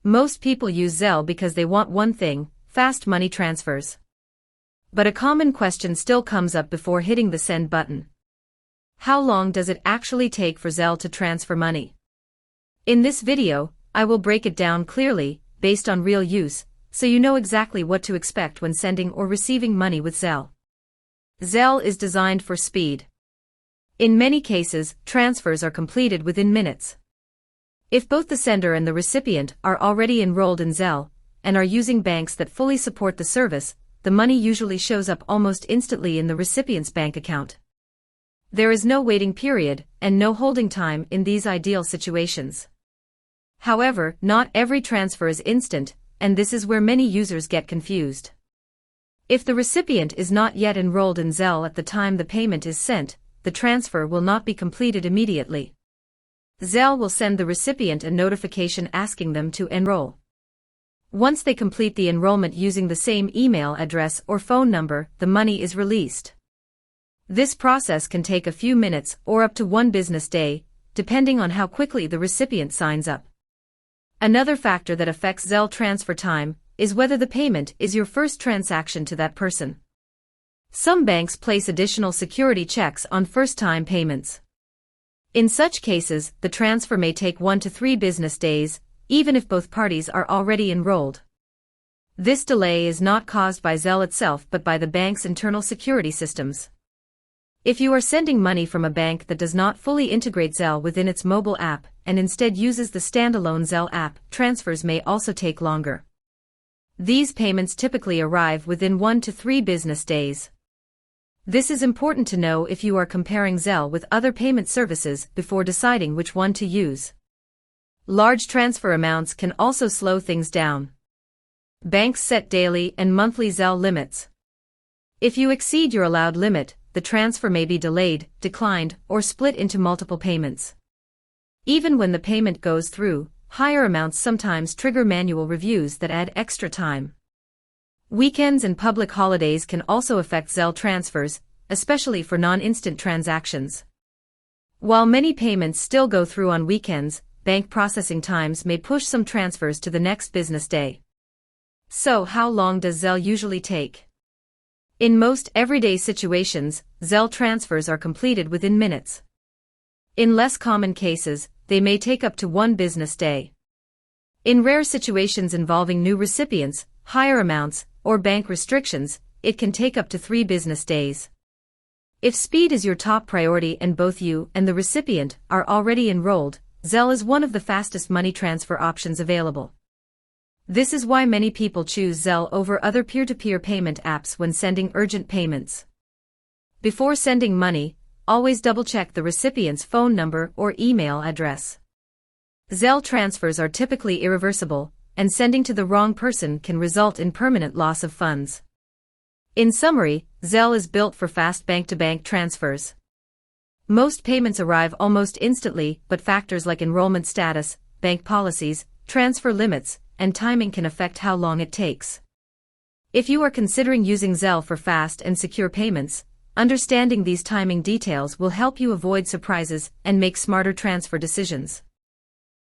Most people use Zelle because they want one thing: fast money transfers. But a common question still comes up before hitting the send button. How long does it actually take for Zelle to transfer money? In this video, I will break it down clearly, based on real use, so you know exactly what to expect when sending or receiving money with Zelle. Zelle is designed for speed. In many cases, transfers are completed within minutes. If both the sender and the recipient are already enrolled in Zelle, and are using banks that fully support the service, the money usually shows up almost instantly in the recipient's bank account. There is no waiting period, and no holding time in these ideal situations. However, not every transfer is instant, and this is where many users get confused. If the recipient is not yet enrolled in Zelle at the time the payment is sent, the transfer will not be completed immediately. Zelle will send the recipient a notification asking them to enroll. Once they complete the enrollment using the same email address or phone number, the money is released. This process can take a few minutes or up to one business day, depending on how quickly the recipient signs up. Another factor that affects Zelle transfer time is whether the payment is your first transaction to that person. Some banks place additional security checks on first-time payments. In such cases, the transfer may take 1 to 3 business days, even if both parties are already enrolled. This delay is not caused by Zelle itself but by the bank's internal security systems. If you are sending money from a bank that does not fully integrate Zelle within its mobile app and instead uses the standalone Zelle app, transfers may also take longer. These payments typically arrive within 1 to 3 business days. This is important to know if you are comparing Zelle with other payment services before deciding which one to use. Large transfer amounts can also slow things down. Banks set daily and monthly Zelle limits. If you exceed your allowed limit, the transfer may be delayed, declined, or split into multiple payments. Even when the payment goes through, higher amounts sometimes trigger manual reviews that add extra time. Weekends and public holidays can also affect Zelle transfers, especially for non-instant transactions. While many payments still go through on weekends, bank processing times may push some transfers to the next business day. So how long does Zelle usually take? In most everyday situations, Zelle transfers are completed within minutes. In less common cases, they may take up to 1 business day. In rare situations involving new recipients, higher amounts, or bank restrictions, it can take up to 3 business days. If speed is your top priority and both you and the recipient are already enrolled, Zelle is one of the fastest money transfer options available. This is why many people choose Zelle over other peer-to-peer payment apps when sending urgent payments. Before sending money, always double-check the recipient's phone number or email address. Zelle transfers are typically irreversible, and sending to the wrong person can result in permanent loss of funds. In summary, Zelle is built for fast bank-to-bank transfers. Most payments arrive almost instantly, but factors like enrollment status, bank policies, transfer limits, and timing can affect how long it takes. If you are considering using Zelle for fast and secure payments, understanding these timing details will help you avoid surprises and make smarter transfer decisions.